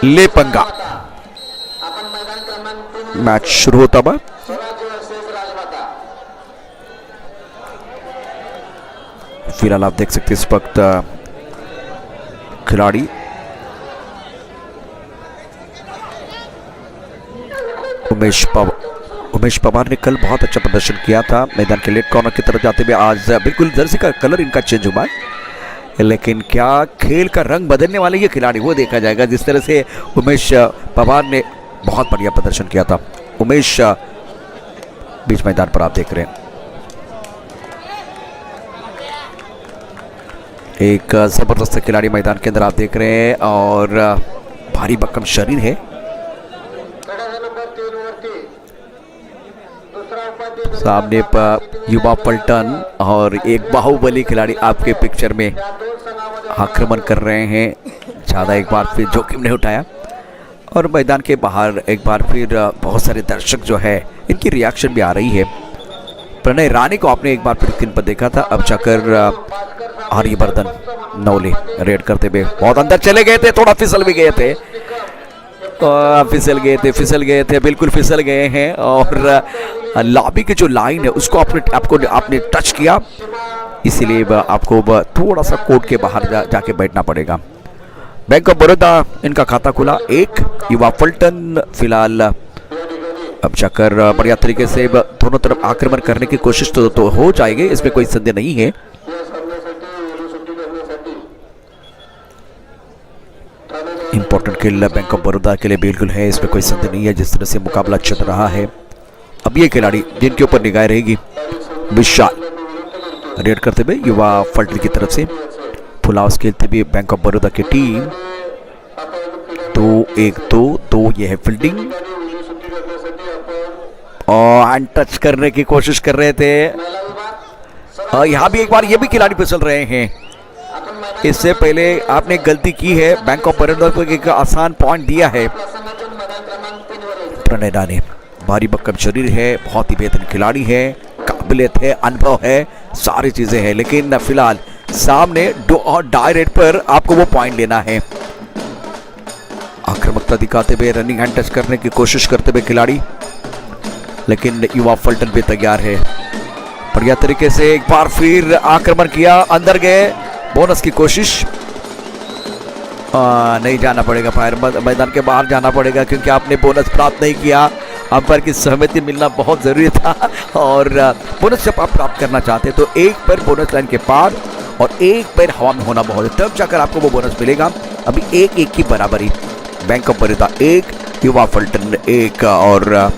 लेपंगा। Match शुरू होता हुआ फिलहाल आप देख सकते हैं इस वक्त खिलाड़ी उमेश पवार ने कल बहुत अच्छा प्रदर्शन किया था मैदान के लेट कॉर्नर की तरफ जाते हुए। आज बिल्कुल जर्सी का कलर इनका चेंज हुआ है, लेकिन क्या खेल का रंग बदलने वाले ये खिलाड़ी वो देखा जाएगा। जिस तरह से उमेश पवार ने बहुत बढ़िया प्रदर्शन किया था। उमेश बीच मैदान पर आप देख रहे हैं, एक जबरदस्त खिलाड़ी मैदान के अंदर आप देख रहे हैं और भारी भरकम शरीर है। सामने पर युवा पलटन और एक बाहुबली खिलाड़ी आपके पिक्चर में आक्रमण कर रहे हैं। ज़्यादा एक बार फिर जोखिम नहीं उठाया और मैदान के बाहर एक बार फिर बहुत सारे दर्शक जो है इनकी रिएक्शन भी आ रही है। प्रणय राणे को आपने एक बार फिर स्क्रीन पर देखा था, अब जाकर आर्यवर्धन नौले रेड करते हुए बहुत अंदर चले गए थे, थोड़ा फिसल भी गए थे, फिसल गए थे बिल्कुल फिसल गए हैं। और लॉबी की जो लाइन है उसको आपने टच किया, इसीलिए आपको थोड़ा सा कोर्ट के बाहर जाके बैठना पड़ेगा। बैंक ऑफ बड़ौदा इनका खाता खुला, एक युवा पलटन फिलहाल अब जाकर बढ़िया तरीके से दोनों तरफ आक्रमण करने की कोशिश तो हो जाएगी, इसमें कोई संदेह नहीं है। इंपॉर्टेंट खेल बैंक ऑफ बड़ौदा के लिए बिल्कुल है, इसमें कोई संदेह नहीं है। जिस तरह से मुकाबला चल रहा है, अब ये खिलाड़ी जिनके ऊपर निगाह रहेगी विशाल रेड करते हुए युवा पलटन की तरफ से फुलास खेलते हुए बैंक ऑफ बड़ौदा की टीम 2-1-2 ये है फील्डिंग और हैंड टच करने की कोशिश कर रहे थे। यहां भी एक बार ये भी खिलाड़ी फिसल रहे हैं। इससे पहले आपने गलती की है, बैंक ऑफ बड़ौदा को एक आसान पॉइंट दिया है। प्रणय राणे भारी भरकम शरीर है, बहुत ही बेहतरीन खिलाड़ी है, काबिलियत है, अनुभव है, सारी चीजें हैं, लेकिन फिलहाल सामने डायरेक्ट पर आपको वो पॉइंट लेना है। आक्रामकता दिखाते हुए रनिंग हैंड टच करने की कोशिश करते हुए खिलाड़ी, लेकिन युवा पलटन भी तैयार है। बढ़िया तरीके से एक बार फिर आक्रमण किया, अंदर गए, बोनस की कोशिश नहीं जाना पड़ेगा, फायर मैदान के बाहर जाना पड़ेगा क्योंकि आपने बोनस प्राप्त नहीं किया। अंपायर की सहमति मिलना बहुत जरूरी था और बोनस जब आप प्राप्त करना चाहते हैं तो एक पैर बोनस लाइन के पार और एक पैर हवा में होना बहुत है, तब जाकर आपको वो बोनस मिलेगा। अभी 1-1 की बराबरी, बैंक ऑफ बड़ौदा 1 युवा पलटन 1 और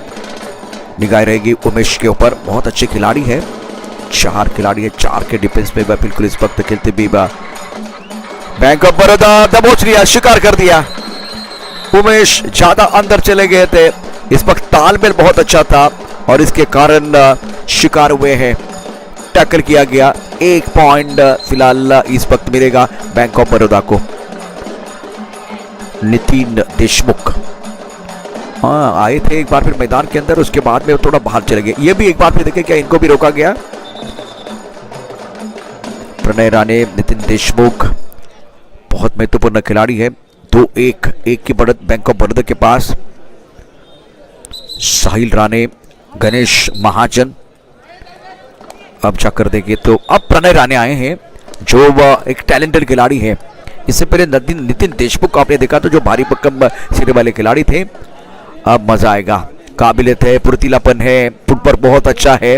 निगाह रहेगी उमेश के ऊपर। बहुत अच्छे खिलाड़ी है, 4 खिलाड़ी है, 4 के डिफेंस में बिल्कुल इस वक्त खेलते भी बैंक ऑफ बड़ौदा दबोच लिया, शिकार कर दिया। उमेश ज्यादा अंदर चले गए थे, इस वक्त तालमेल बहुत अच्छा था और इसके कारण शिकार हुए हैं, टैकल किया गया। 1 पॉइंट फिलहाल इस वक्त मिलेगा बैंक ऑफ बड़ौदा को। नितिन देशमुख आए थे एक बार फिर मैदान के अंदर, उसके बाद में थोड़ा बाहर चले गए। ये भी एक बार फिर देखें क्या इनको भी रोका गया। प्रणय राणे, नितिन देशमुख बहुत महत्वपूर्ण खिलाड़ी है। 2-1 की बढ़त बैंक ऑफ बड़ौदा के पास। साहिल राणे, गणेश महाजन अब जाकर देखिए तो अब प्रणय राणे आए हैं जो एक टैलेंटेड खिलाड़ी है। इससे पहले नितिन देशमुख आपने देखा तो जो भारी भरकम सिरे वाले खिलाड़ी थे। अब मजा आएगा, काबिलियत है, फुर्तीलापन है, फुट पर बहुत अच्छा है।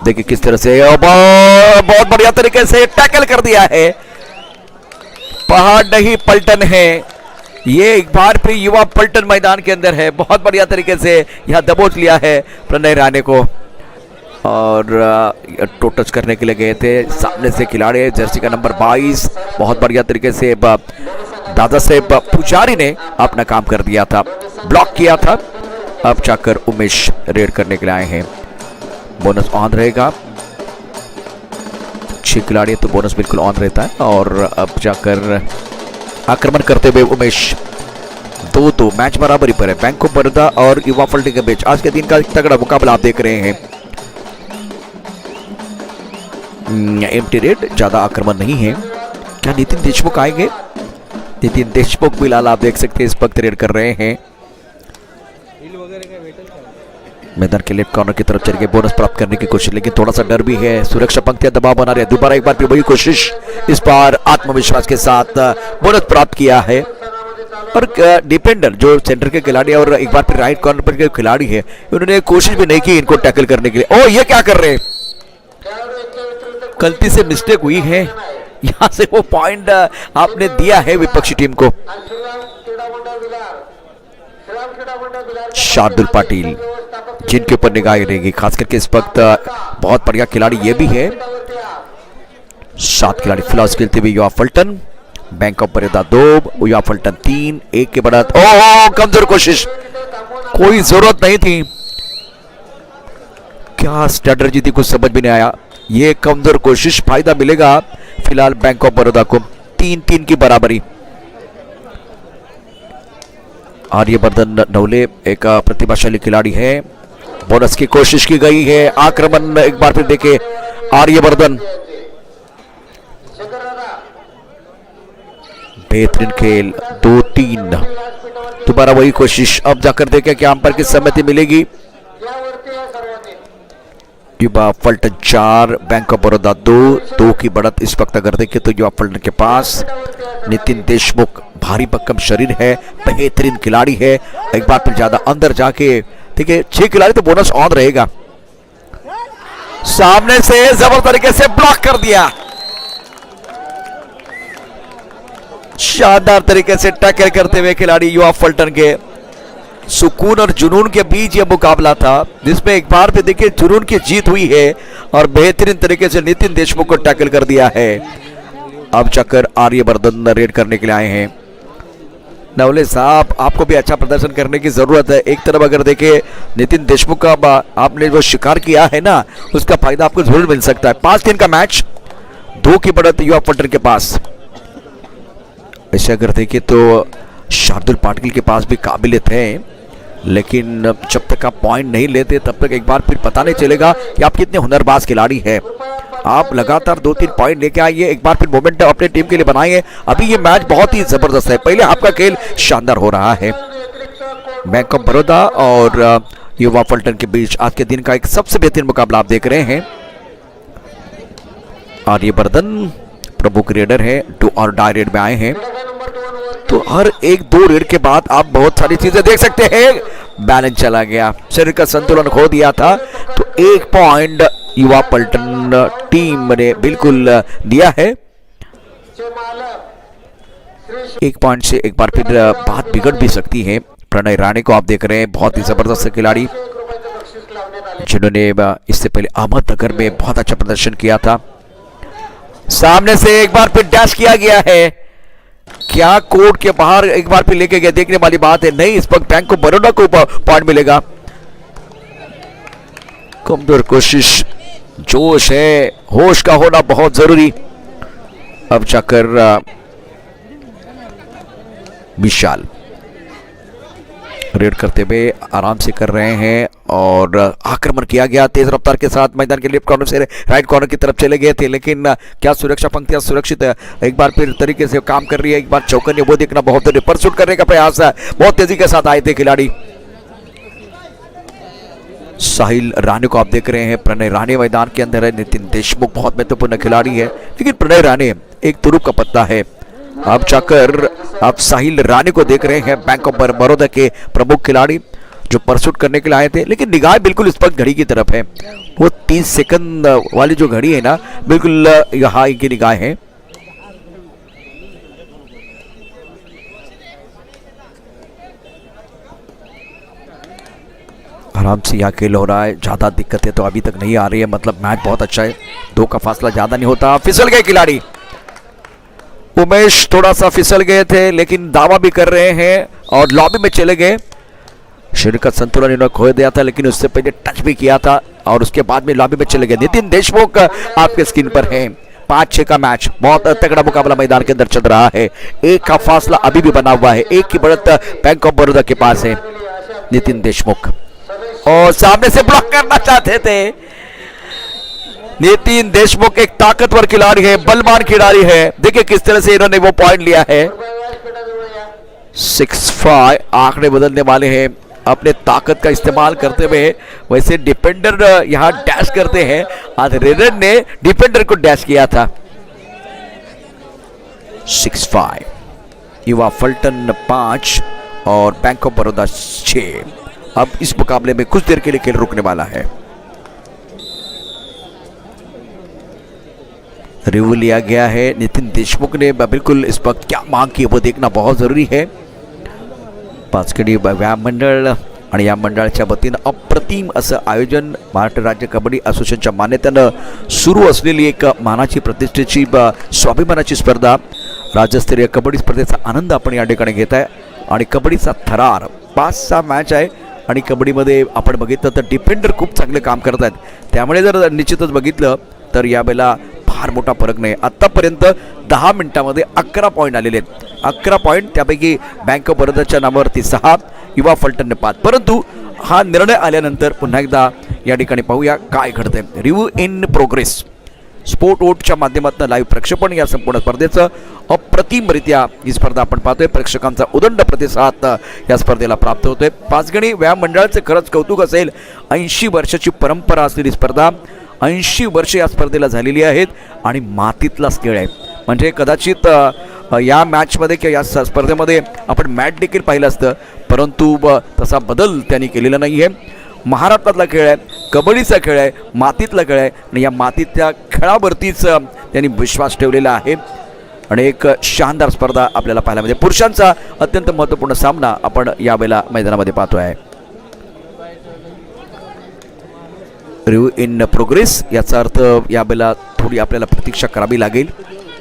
देखिए किस तरह से बहुत बढ़िया तरीके से टैकल कर दिया है। पहाड़ नहीं पलटन है, ये एक बार फिर युवा पलटन मैदान के अंदर है। बहुत बढ़िया तरीके से यहाँ दबोच लिया है प्रणय राणे को और टो टच करने के लिए गए थे। सामने से खिलाड़ी जर्सी का नंबर 22 बहुत बढ़िया तरीके से दादा साहेब पुजारी ने अपना काम कर दिया था, ब्लॉक किया था। अब जाकर उमेश रेड करने के लिए आए हैं। बोनस ऑन रहेगा, 6 खिलाड़ी तो बोनस बिल्कुल ऑन रहता है। और अब जाकर आक्रमण करते हुए उमेश 2-2 मैच बराबरी पर है बैंक ऑफ बड़ौदा और युवा पलटन के बीच। आज के दिन का तगड़ा मुकाबला आप देख रहे हैं। एम्प्टी रेड, ज्यादा आक्रमण नहीं है। क्या नितिन देशमुख आएंगे? नितिन देशमुख फिलहाल आप देख सकते हैं इस वक्त रेड कर रहे हैं। मैदान के लेफ्ट कॉर्नर की तरफ चल के बोनस प्राप्त करने की कोशिश, लेकिन थोड़ा सा डर भी है। सुरक्षा पंक्तियां दबाव बना रही है। दोबारा एक बार फिर वही कोशिश, इस बार आत्मविश्वास के साथ बोनस प्राप्त किया है। और डिफेंडर जो सेंटर के खिलाड़ी और एक बार फिर राइट कॉर्नर पर के खिलाड़ी है, उन्होंने कोशिश भी नहीं की इनको टैकल करने के लिए। ओ ये क्या कर रहे हैं, गलती से मिस्टेक हुई है। यहां से वो पॉइंट आपने दिया है विपक्षी टीम को। शार्दुल पाटिल जिनके ऊपर निगाह रहेगी, खास करके इस वक्त बहुत बढ़िया खिलाड़ी ये भी है। 7 खिलाड़ी फिलहाल खेलते हुए युवा फल्टन, बैंक ऑफ बड़ौदा 2, युवा फल्टन 3, 1 के बढ़त। ओह कमजोर कोशिश, कोई जरूरत नहीं थी। क्या स्ट्रैटेजी थी कुछ समझ भी नहीं आया। ये कमजोर कोशिश, फायदा मिलेगा फिलहाल बैंक ऑफ बड़ौदा को। 3-3 की बराबरी। आर्यवर्धन नवले एक प्रतिभाशाली खिलाड़ी है। बोनस की कोशिश की गई है। आक्रमण एक बार फिर देखे आर्यवर्धन, बेहतरीन खेल। 2-3 दोबारा वही कोशिश। अब जाकर देखें क्या अंपायर की सहमति मिलेगी। युवा फल्टन 4, बैंक ऑफ बड़ौदा 2 की बढ़त इस वक्त अगर देखें तो युवा फल्टन के पास। नितिन देशमुख भारी भक्कम शरीर है, बेहतरीन खिलाड़ी है। एक बार फिर ज्यादा अंदर जाके देखिए 6 खिलाड़ी तो बोनस ऑन रहेगा। सामने से जबरदस्त तरीके से ब्लॉक कर दिया, शानदार तरीके से टैकल करते हुए खिलाड़ी युवा फल्टन के। सुकून और जुनून के बीच यह मुकाबला था, जिसमें एक बार भी देखिए जुनून की जीत हुई है और बेहतरीन तरीके से नितिन देशमुख को टैकल कर दिया है। अब चक्कर आर्यवर्धन रेड करने के लिए आए हैं। नवले साहब आपको भी अच्छा प्रदर्शन करने की जरूरत है। एक तरफ अगर देखें नितिन देशमुख का आपने जो शिकार किया है ना, उसका फायदा आपको जरूर मिल सकता है। 5-3 का मैच, 2 की बढ़त युवा फल्टन के पास। ऐसे अगर देखें तो शार्दुल पाटिल के पास भी काबिलियत है, लेकिन जब तक आप पॉइंट नहीं लेते तब तक एक बार फिर पता नहीं चलेगा कि आप कितने हुनरबाज खिलाड़ी हैं। आप लगातार 2-3 पॉइंट लेके आइए, एक बार फिर मोमेंट अपने टीम के लिए बनाइए। अभी ये मैच बहुत ही जबरदस्त है। पहले आपका खेल शानदार हो रहा है। बैंक ऑफ बड़ौदा और युवा फल्टन के बीच आज के दिन का एक सबसे बेहतरीन मुकाबला आप देख रहे हैं। आर्यवर्धन प्रमुख रेडर है, 2 और डाई रेड में आए हैं। तो हर 1-2 रेड के बाद आप बहुत सारी चीजें देख सकते हैं। बैलेंस चला गया, शरीर का संतुलन खो दिया था। तो 1 पॉइंट युवा फल्टन टीम ने बिल्कुल दिया है। 1 पॉइंट से एक बार फिर बात बिगड़ भी सकती है। प्रणय राणे को आप देख रहे हैं, बहुत ही जबरदस्त खिलाड़ी, जिन्होंने इससे पहले अहमदनगर में बहुत अच्छा प्रदर्शन किया था। सामने से एक बार फिर डैश किया गया है। क्या कोर्ट के बाहर एक बार फिर लेके गए, देखने वाली बात है। नहीं, इस वक्त बैंक को बड़ौदा को पॉइंट मिलेगा। कमजोर कोशिश, जोश है, होश का होना बहुत जरूरी। अब जाकर विशाल रेड करते हुए आराम से कर रहे हैं और आक्रमण किया गया तेज रफ्तार के साथ। मैदान के लेफ्ट कॉर्नर से राइट कॉर्नर की तरफ चले गए थे, लेकिन क्या सुरक्षा पंक्तियां सुरक्षित एक बार फिर तरीके से काम कर रही है। एक बार चौकन वो देखना बहुत जरूरी। परसूट करने का प्रयास है, बहुत तेजी के साथ आए थे खिलाड़ी। साहिल राणे को आप देख रहे हैं, प्रणय राणे मैदान के अंदर है। नितिन देशमुख बहुत महत्वपूर्ण खिलाड़ी है, लेकिन प्रणय राणे एक तुरुप का पत्ता है। अब जाकर आप साहिल राणे को देख रहे हैं, बैंक ऑफ बड़ौदा के प्रमुख खिलाड़ी जो परसूट करने के लिए आए थे, लेकिन निगाह बिल्कुल इस वक्त घड़ी की तरफ है। वो 30 सेकंड वाली जो घड़ी है ना, बिल्कुल यहाँ इनकी निगाह है। आराम से यहाँ खेल हो रहा है, ज्यादा दिक्कतें तो अभी तक नहीं आ रही है। मतलब मैच बहुत अच्छा है, 2 का फासला ज्यादा नहीं होता। फिसल गए खिलाड़ी, उमेश थोड़ा सा फिसल गए थे, लेकिन दावा भी कर रहे हैं और लॉबी में चले गए। शरीर का संतुलन इन्होंने खो दिया था, लेकिन उससे पहले टच भी किया था और उसके बाद में लॉबी में चले गए। नितिन देशमुख आपके स्क्रीन पर है। 5-6 का मैच, बहुत तगड़ा मुकाबला मैदान के अंदर चल रहा है। 1 का फासला अभी भी बना हुआ है। 1 की बढ़त बैंक ऑफ बड़ौदा के पास है। नितिन देशमुख और सामने से ब्लॉक करना चाहते थे। नितिन देशमुख एक ताकतवर खिलाड़ी है, बलवान खिलाड़ी है। देखिए किस तरह से इन्होंने वो पॉइंट लिया है। 6-5 आंकड़े बदलने वाले हैं अपने ताकत का इस्तेमाल करते हुए। वैसे डिफेंडर यहाँ डैश करते हैं, आज रेडर ने डिफेंडर को डैश किया था। 6-5 युवा फल्टन 5 और बैंक ऑफ बड़ौदा 6। अब इस मुकाबले में कुछ देर के लिए खेल रुकने वाला है। रिव्यू लिया गया है नितिन देशमुख ने, बिल्कुल इस वक्त क्या मांग की वो देखना बहुत जरुरी है। पाचकडी व्यायाम मंडळ आणि या मंडळाच्या वतीनं अप्रतिम असं आयोजन महाराष्ट्र राज्य कबड्डी असोसिएशनच्या मान्यतेनं सुरू असलेली एक मानाची प्रतिष्ठेची स्वाभिमानाची स्पर्धा, राज्यस्तरीय कबड्डी स्पर्धेचा आनंद आपण या ठिकाणी घेत आहे। आणि कबड्डीचा थरार 5-6 मॅच आहे आणि कबड्डीमध्ये आपण बघितलं तर डिफेंडर खूप चांगले काम करत आहेत, त्यामुळे जर निश्चितच बघितलं तर यावेळेला फार मोठा फरक नाही। आत्तापर्यंत 10 मिनिटांमध्ये 11 पॉईंट आलेले आहेत, 11 पॉईंट, त्यापैकी बँक ऑफ बरोदाच्या नावावरती 6, युवा फलटणने 5। परंतु हा निर्णय आल्यानंतर पुन्हा एकदा या ठिकाणी पाहूया काय घडतंय। रिव्ह्यू इन प्रोग्रेस स्पोर्ट ओटच्या माध्यमातून लाईव्ह प्रक्षेपण या संपूर्ण स्पर्धेचं अप्रतिमरित्या ही स्पर्धा आपण पाहतोय। प्रेक्षकांचा उदंड प्रतिसाद या स्पर्धेला प्राप्त होतोय। पाचगणी व्यायाम मंडळाचे खरंच कौतुक असेल। 80 वर्षाची परंपरा असलेली स्पर्धा, 80 वर्षे या स्पर्धेला झालेली आहेत आणि मातीतलाच खेळ आहे। म्हणजे कदाचित या मॅचमध्ये किंवा या स्पर्धेमध्ये आपण मॅच देखील पाहिलं असतं, परंतु तसा बदल त्यांनी केलेला नाही आहे। महाराष्ट्रातला खेळ आहे, कबड्डीचा खेळ आहे, मातीतला खेळ आहे आणि या मातीतल्या खेळावरतीच त्यांनी विश्वास ठेवलेला आहे आणि एक शानदार स्पर्धा आपल्याला पाहायला मिळते। पुरुषांचा अत्यंत महत्त्वपूर्ण सामना आपण यावेळेला मैदानामध्ये पाहतोय। रिव्ह्यू इन प्रोग्रेस याचा अर्थ यावेळेला थोडी आपल्याला प्रतीक्षा करावी लागेल।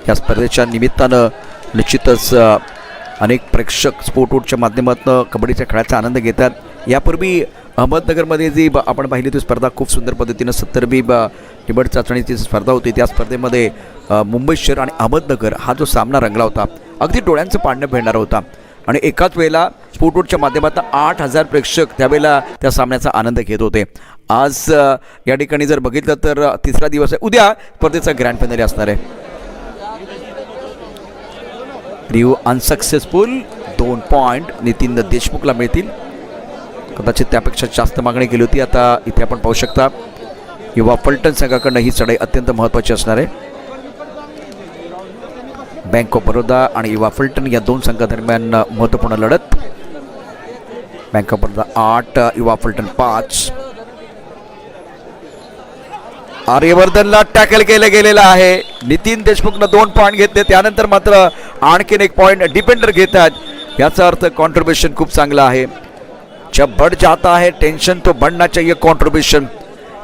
या स्पर्धेच्या निमित्तानं निश्चितच अनेक प्रेक्षक स्पोर्टवूडच्या माध्यमातून कबड्डीच्या खेळाचा आनंद घेतात। यापूर्वी अहमदनगरमध्ये जी आपण पाहिली ती स्पर्धा खूप सुंदर पद्धतीनं 70वी निवड चाचणीची स्पर्धा होती, त्या स्पर्धेमध्ये मुंबई शहर आणि अहमदनगर हा जो सामना रंगला होता अगदी डोळ्यांचं पारणं फेडणारा होता आणि एकाच वेळेला स्पोर्टवूडच्या माध्यमातून 8000 प्रेक्षक त्यावेळेला त्या सामन्याचा आनंद घेत होते। आज या ठिकाणी जर बघितलं तर तिसरा दिवस आहे, उद्या स्पर्धेचा ग्रँड फायनल असणार आहे। रिव्ह्यू अनसक्सेसफुल, 2 पॉईंट नितीन देशमुखला मिळतील, कदाचित त्यापेक्षा जास्त मागणी केली होती। आता इथे आपण पाहू शकता युवा फलटण संघाकडनं ही चढाई अत्यंत महत्त्वाची असणार आहे। बँक ऑफ बरोदा आणि युवा फलटण या दोन संघादरम्यान महत्त्वपूर्ण लढत। बँक ऑफ बरोदा 8, युवा फलटण 5। आर्यवर्धनला टॅकल केलं गेलेलं आहे। नितीन देशमुखनं 2 पॉईंट घेतले, त्यानंतर मात्र आणखीन 1 पॉईंट डिफेंडर घेतात। याचा अर्थ कॉन्ट्रीब्युशन खूप चांगला आहे। जब बढ़ जाता है टेंशन तो बढ़ना चाहिए कंट्रीब्यूशन।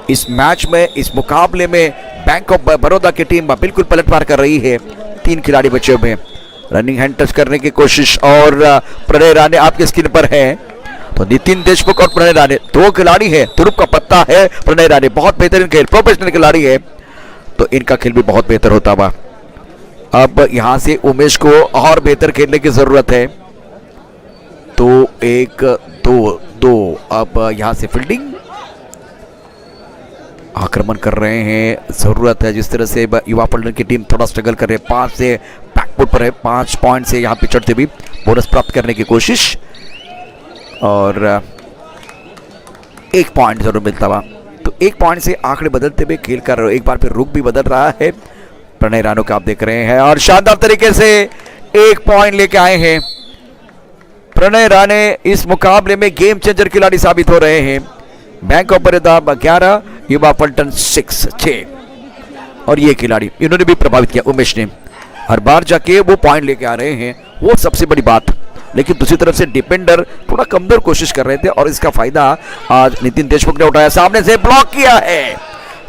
इस मैच में, इस मुकाबले में बैंक ऑफ बड़ौदा की टीम बिल्कुल पलटवार कर रही है। 3 खिलाड़ी बचे हुए हैं, रनिंग हैंड टच करने की कोशिश और प्रणय राणे आपके स्क्रीन पर है। तो नितिन देशमुख और प्रणय राणे 2 खिलाड़ी है, तुरुप का पत्ता है। प्रणय राणे बहुत बेहतरीन खेल, प्रोफेशनल खिलाड़ी है, तो इनका खेल भी बहुत बेहतर होता हुआ। अब यहाँ से उमेश को और बेहतर खेलने की जरूरत है। तो 1-2 अब यहाँ से फील्डिंग आक्रमण कर रहे हैं, जरूरत है। जिस तरह से युवा फलटण की टीम थोड़ा स्ट्रगल कर रहे हैं, 5 से बैकफुट पर है, 5 पॉइंट से यहाँ पे चढ़ते भी बोनस प्राप्त करने की कोशिश और 1 पॉइंट जरूर मिलता हुआ। तो 1 पॉइंट से आंकड़े बदलते हुए खेल कर एक बार फिर रुख भी बदल रहा है। प्रणय राणो का आप देख रहे हैं और शानदार तरीके से 1 पॉइंट लेके आए हैं। प्रणय राणे इस मुकाबले में गेम चेंजर खिलाड़ी साबित हो रहे हैं। बैंक ऑफ बड़ौदा 11, युवा फलटण 6। और ये खिलाड़ी इन्होंने भी प्रभावित किया। उमेश ने हर बार जाके वो पॉइंट लेके आ रहे हैं, वो सबसे बड़ी बात। लेकिन दूसरी तरफ से डिफेंडर थोड़ा कमजोर कोशिश कर रहे थे और इसका फायदा आज नितिन देशमुख ने उठाया। सामने से ब्लॉक किया है,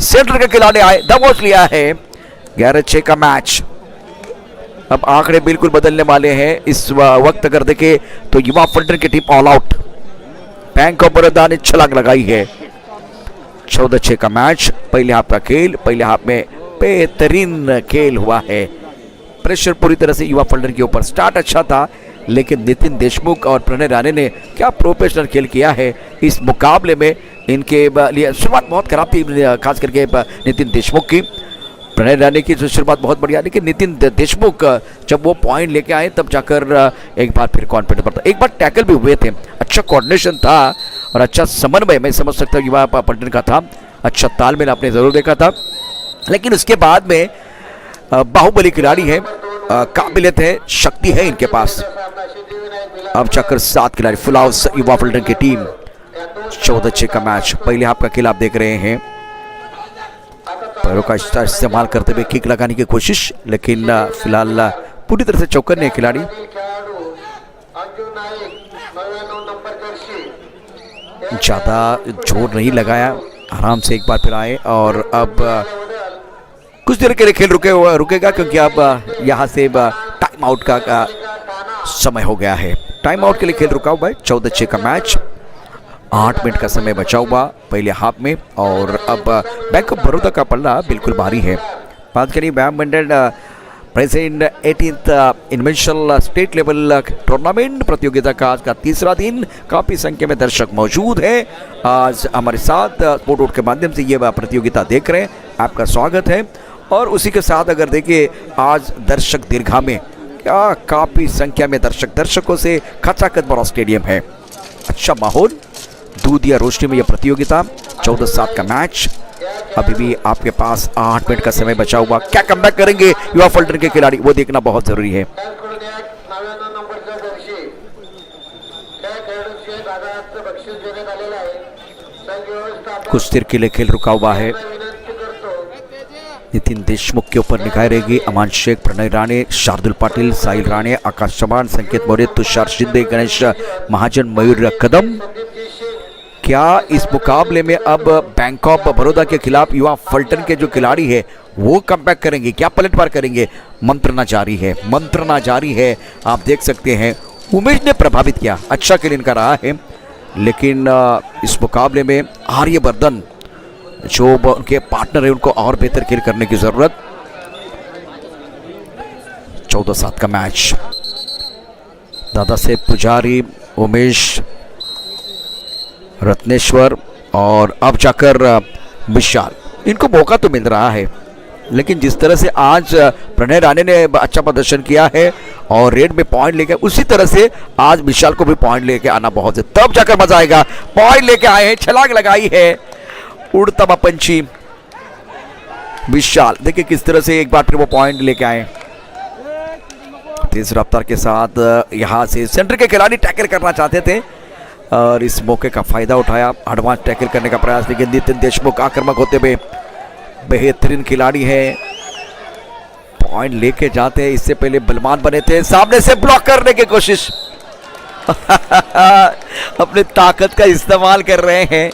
सेंटर के खिलाड़ी आए, दबोच लिया है। 11-6 का मैच। अब आंकड़े बिल्कुल बदलने वाले हैं इस वक्त। अगर देखें तो युवा फलटण की team all out, bank of Baroda ने छलांग लगाई है। 14-6 का मैच। पहले हाफ का खेल, पहले हाफ में बेहतरीन खेल हुआ है। प्रेशर पूरी तरह से युवा फलटण के ऊपर, स्टार्ट अच्छा था, लेकिन नितिन देशमुख और प्रणय राणे ने क्या प्रोफेशनल खेल किया है इस मुकाबले में। इनके लिए शुरुआत बहुत खराब थी, खास करके नितिन देशमुख की। प्रणय राणे की जो शुरुआत बहुत बढ़िया, लेकिन नितिन देशमुख जब वो पॉइंट लेके आए तब जाकर एक बार फिर कॉन्फिडेंस बढ़ता। एक बार टैकल भी हुए थे, अच्छा कोऑर्डिनेशन था और अच्छा समन्वय मैं समझ सकता हूँ युवा पलटन का था, अच्छा तालमेल आपने जरूर देखा था। लेकिन उसके बाद में बाहुबली खिलाड़ी है, काबिलियत है, शक्ति है इनके पास। अब जाकर 7 खिलाड़ी फुल हाउस युवा पलटन की टीम। 14-6 का मैच। पहले हाफ का खेल आप देख रहे हैं, पैरों का इस्तेमाल करते हुए किक लगाने की कोशिश, लेकिन फिलहाल पूरी तरह से चौकन्ने है खिलाड़ी। ज्यादा जोर नहीं लगाया, आराम से एक बार फिर आए और अब कुछ देर के लिए खेल रुकेगा क्योंकि अब यहाँ से टाइम आउट का समय हो गया है। टाइम आउट के लिए खेल रुका हुआ है। 14-6 का मैच, 8 मिनट का समय बचा हुआ पहले हाफ में और अब बैंक ऑफ बड़ौदा का पल्ला बिल्कुल भारी है। बात करिए badminton present 18th invitational state level tournament प्रतियोगिता का आज का तीसरा दिन। काफ़ी संख्या में दर्शक मौजूद हैं आज हमारे साथ स्पोर्ट वोट के माध्यम से ये प्रतियोगिता देख रहे हैं, आपका स्वागत है। और उसी के साथ अगर देखिए आज दर्शक दीर्घा में क्या काफ़ी संख्या में दर्शकों से खचाखच बड़ा स्टेडियम है, अच्छा माहौल, दूध या रोशनी में यह प्रतियोगिता। 14-7 का मैच, अभी भी आपके पास 8 मिनट का समय बचा हुआ। क्या कमबैक करेंगे युवा पलटन के खिलाड़ी, वो देखना बहुत जरूरी है। कुछ देर के लिए खेल रुका हुआ है। नितिन देशमुख के ऊपर निगाह रहेगी। अमान शेख, प्रणय राणे, शार्दुल पाटिल, साहिल राणे, आकाश चौहान, संकेत मौर्य, तुषार शिंदे, गणेश महाजन, मयूर कदम। क्या इस मुकाबले में अब बैंक ऑफ बड़ौदा के खिलाफ युवा पलटन के जो खिलाड़ी है वो कमबैक करेंगे, क्या पलटवार करेंगे? मंत्रना जारी है। आप देख सकते हैं उमेश ने प्रभावित किया, अच्छा खेल इनका रहा है, लेकिन इस मुकाबले में आर्यवर्धन जो उनके पार्टनर है उनको और बेहतर खेल करने की जरूरत। 14-7 का मैच, दादा साहेब पुजारी, उमेश, रत्नेश्वर और अब जाकर विशाल, इनको मौका तो मिल रहा है, लेकिन जिस तरह से आज प्रणय राणे ने अच्छा प्रदर्शन किया है और रेड में पॉइंट लेके, उसी तरह से आज विशाल को भी पॉइंट लेके आना बहुत है, तब जाकर मजा आएगा। पॉइंट लेके आए हैं, छलांग लगाई है, उड़ता हुआ पंछी विशाल, देखिए किस तरह से एक बार फिर वो पॉइंट लेके आए तेज रफ्तार के साथ। यहां से सेंटर के खिलाड़ी टैकल करना चाहते थे और इस मौके का फायदा उठाया, एडवांस टैकल करने का प्रयास, लेकिन नितिन देशमुख आक्रामक होते हुए बेहतरीन खिलाड़ी है, पॉइंट लेके जाते हैं। इससे पहले बलवान बने थे, सामने से ब्लॉक करने की कोशिश अपने ताकत का इस्तेमाल कर रहे हैं,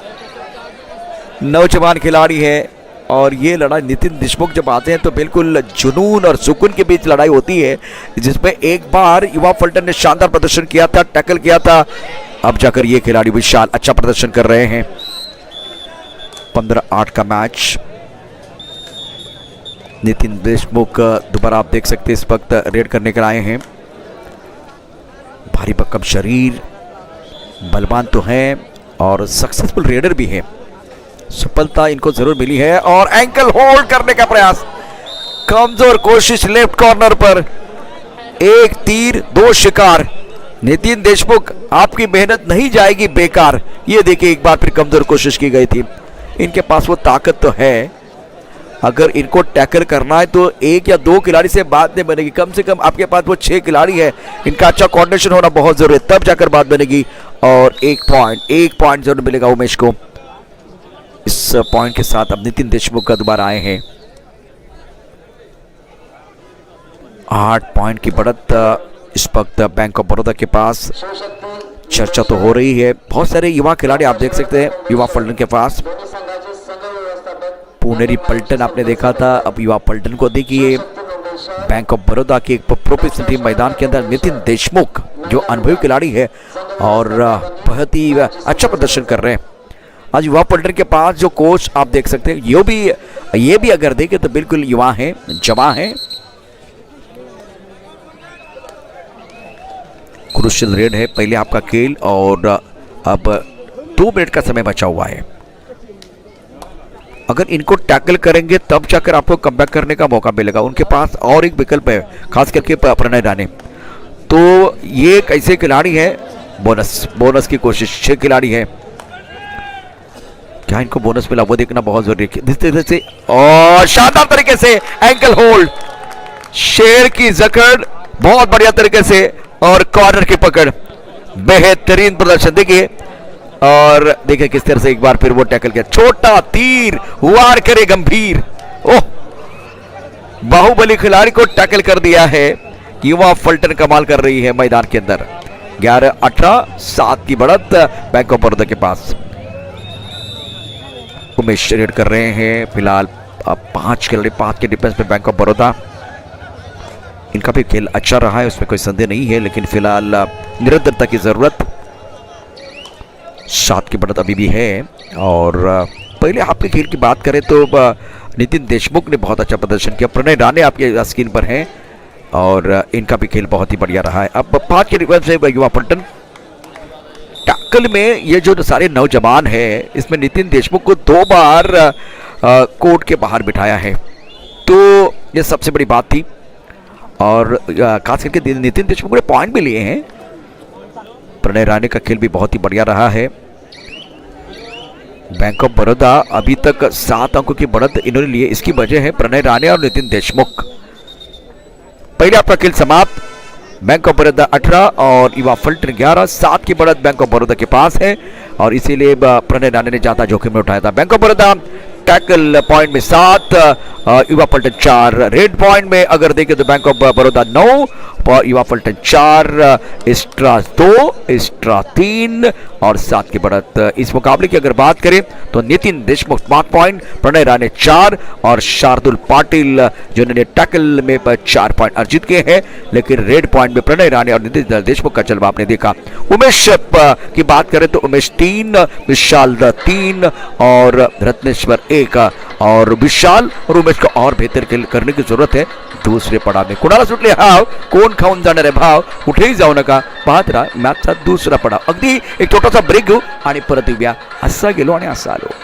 नौजवान खिलाड़ी है। और ये लड़ाई नितिन देशमुख जब आते हैं तो बिल्कुल जुनून और सुकून के बीच लड़ाई होती है, जिसमें एक बार युवा पलटन ने शानदार प्रदर्शन किया था, टैकल किया था। अब जाकर ये खिलाड़ी विशाल अच्छा प्रदर्शन कर रहे हैं। 15-8 का मैच, नितिन देशमुख दोबारा आप देख सकते हैं इस वक्त रेड करने के आए हैं। भारी भरकम शरीर, बलवान तो हैं और सक्सेसफुल रेडर भी है, सफलता इनको जरूर मिली है। और एंकल होल्ड करने का प्रयास, कमजोर कोशिश लेफ्ट कॉर्नर पर, एक तीर दो शिकार। नितिन देशमुख आपकी मेहनत नहीं जाएगी बेकार। ये देखिए एक बार फिर कमजोर कोशिश की गई थी, इनके पास वो ताकत तो है, अगर इनको टैकल करना है तो एक या दो खिलाड़ी से बात नहीं बनेगी, कम से कम आपके पास वो 6 खिलाड़ी है, इनका अच्छा कोऑर्डिनेशन होना बहुत जरूरी है, तब जाकर बात बनेगी। और एक पॉइंट जरूर मिलेगा उमेश को। इस पॉइंट के साथ अब नितिन देशमुख का दोबारा आए हैं। 8 पॉइंट की बढ़त इस वक्त बैंक ऑफ बड़ौदा के पास। चर्चा तो हो रही है, बहुत सारे युवा खिलाड़ी आप देख सकते हैं युवा पलटन के पास। पुनेरी पलटन आपने देखा था, अब युवा पलटन को देखिए। बैंक ऑफ बड़ौदा की एक प्रोफेशनल टीम मैदान के अंदर, नितिन देशमुख जो अनुभवी खिलाड़ी है और बहुत ही अच्छा प्रदर्शन कर रहे हैं। आज युवा पलटन के पास जो कोच आप देख सकते हैं, ये भी अगर देखें तो बिल्कुल युवा हैं, जवान हैं। क्रूशियल रेड है पहले आपका खेल और अब 2 मिनट का समय बचा हुआ है। अगर इनको टैकल करेंगे तब जाकर आपको कमबैक करने का मौका मिलेगा। उनके पास और एक विकल्प है, खास करके प्रणय राणे। तो ये एक ऐसे खिलाड़ी है, बोनस की कोशिश, 6 खिलाड़ी है, क्या इनको बोनस मिला वो देखना बहुत जरूरी है। जिस तरह से और शानदार तरीके से एंकल होल्ड, शेर की जकड़ बहुत बढ़िया तरीके से, और कॉर्नर की पकड़, बेहतरीन प्रदर्शन देखिए। और देखिए किस तरह से एक बार फिर वो टैकल किया, छोटा तीर वार करे गंभीर। ओह, बाहुबली खिलाड़ी को टैकल कर दिया है। युवा फल्टन कमाल कर रही है मैदान के अंदर। 11-18, 7 की बढ़त बैंक ऑफ बड़ौदा के पास। उमेश रेड कर रहे हैं फिलहाल। अब 5 खिलाड़ी, 5 के डिफेंस में बैंक ऑफ बड़ौदा। इनका भी खेल अच्छा रहा है, उसमें कोई संदेह नहीं है, लेकिन फिलहाल निरंतरता की जरूरत। 7 की बढ़त अभी भी है। और पहले आपके खेल की बात करें तो नितिन देशमुख ने बहुत अच्छा प्रदर्शन किया। प्रणय राणे आपके स्क्रीन पर हैं और इनका भी खेल बहुत ही बढ़िया रहा है। अब 5 के डिफेंस से युवा पलटन। टैकल में ये जो सारे नौजवान हैं, इसमें नितिन देशमुख को 2 बार कोर्ट के बाहर बिठाया है, तो ये सबसे बड़ी बात थी। और खास करके नितिन देशमुख ने पॉइंट भी लिए हैं। प्रणय राणे का खेल भी बहुत ही बढ़िया रहा है। बैंक ऑफ बड़ौदा अभी तक 7 अंकों की बढ़त इन्होंने लिए, इसकी वजह है प्रणय राणे और नितिन देशमुख। पहले आपका खेल समाप्त। बैंक ऑफ बड़ौदा 18 और युवा फल्टन 11, 7 की बढ़त बैंक ऑफ बड़ौदा के पास है, और इसीलिए प्रणय राणे ने ज्यादा जोखिम में उठाया था। Bank of Baroda tackle point में 7, युवा फल्टन 4, रेड पॉइंट में अगर देखें तो बैंक ऑफ बड़ौदा 9, युवा फल्टन 4, एक्स्ट्रा 2, एक्स्ट्रा 3 और 7 की बढ़त। इस मुकाबले की अगर बात करें तो नितिन देशमुख 5 पॉइंट, प्रणय राणे 4 और शार्दुल पाटिल जिन्होंने टैकल में 4 पॉइंट अर्जित किए हैं, लेकिन रेड पॉइंट में प्रणय राणे और नितिन देशमुख का जलवा आपने देखा। उमेश की बात करें तो उमेश 3, विशाल 3 और रत्नेश्वर 1, और विशाल और उमेश को और बेहतर करने की जरूरत है दुसरे पडाव में। कुणाला सुटले हाव, कोण खाऊन जाणार आहे भाव, कुठेही जाऊ नका, पाहत राहा मॅचचा दुसरा पडाव। अगदी एक छोटासा ब्रेक घेऊ आणि परत येऊया। असा गेलो आणि असा आलो।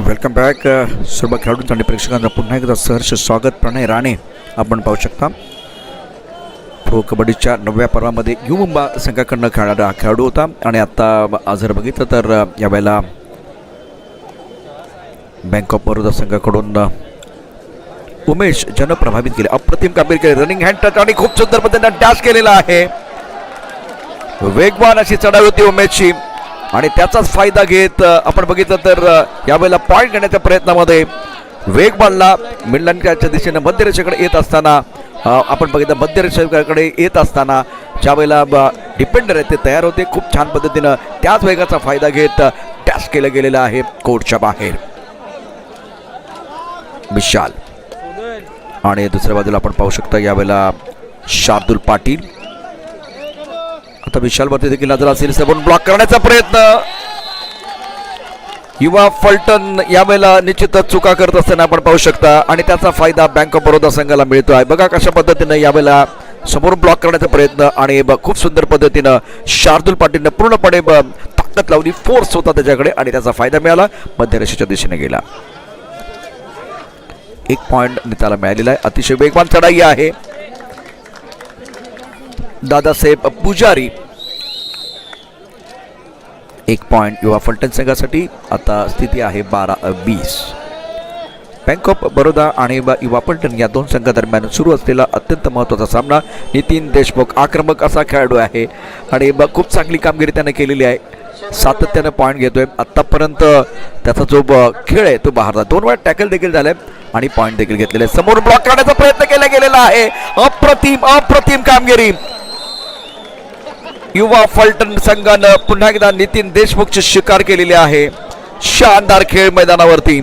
वेलकम बॅक सर्व खेळाडूंचं आणि प्रेक्षकांचं पुन्हा एकदा सहर्ष स्वागत. प्रणय राणे आपण पाहू शकता प्रो कबड्डीच्या 9व्या पर्वामध्ये यू मुंबा संघाकडनं खेळणारा हा खेळाडू होता. आणि आता जर बघितलं तर यावेळेला बँक ऑफ बरोदा संघाकडून उमेश ज्यानं प्रभावित केले, अप्रतिम कामगिरी केली, रनिंग हँड टच आणि खूप सुंदर पद्धतीने डॅश केलेला आहे. वेगवान अशी चढाई होती उमेशची आणि त्याचाच फायदा घेत आपण बघितलं तर यावेळेला पॉईंट घेण्याच्या प्रयत्नामध्ये वेगवानला मिडलँडच्या दिशेने मध्यरेषेकडे येत असताना आपण बघितलं मध्यरेषेकडे येत असताना ज्या वेळेला डिपेंडर आहे ते तयार होते. खूप छान पद्धतीनं त्याच वेगाचा फायदा घेत डॅश केलं गेलेलं आहे कोर्टच्या बाहेर. विशाल आणि दुसऱ्या बाजूला आपण पाहू शकता यावेळेला शार्दुल पाटील. आता विशालवरती देखील नजर असेल सबून ब्लॉक करण्याचा प्रयत्न. युवा फलटण यावेळेला निश्चितच चुका करत असताना आपण पाहू शकता आणि त्याचा फायदा बँक ऑफ बरोदा संघाला मिळतो आहे. बघा कशा पद्धतीनं यावेळेला समोर ब्लॉक करण्याचा प्रयत्न आणि खूप सुंदर पद्धतीनं शार्दुल पाटीलनं पूर्णपणे ताकद लावली, फोर्स होता त्याच्याकडे आणि त्याचा फायदा मिळाला, मध्यरेषेच्या दिशेने गेला. 1 पॉईंट निताला मिळालेला आहे. अतिशय वेगवान चढाई आहे. दादासाहेब पुजारी 1 पॉईंट युवा फलटण संघासाठी. आता स्थिती आहे 12-20. बँक ऑफ बरोदा आणि युवा फलटण या दोन संघादरम्यान सुरू असलेला अत्यंत महत्त्वाचा सामना. नितीन देशमुख आक्रमक असा खेळाडू आहे आणि खूप चांगली कामगिरी त्याने केलेली आहे. सातत्याने पॉईंट घेतोय. आत्तापर्यंत त्याचा जो खेळ आहे तो बाहेरचा. 2 वेळा टॅकल देखील झाले आणि पॉईंट देखील घेतलेले. समोर ब्लॉक करण्याचा प्रयत्न केला गेलेला आहे. अप्रतिम कामगिरी. युवा फलटण संघानं पुन्हा एकदा नितीन देशमुखची शिकार केलेली आहे. शानदार खेळ मैदानावरती.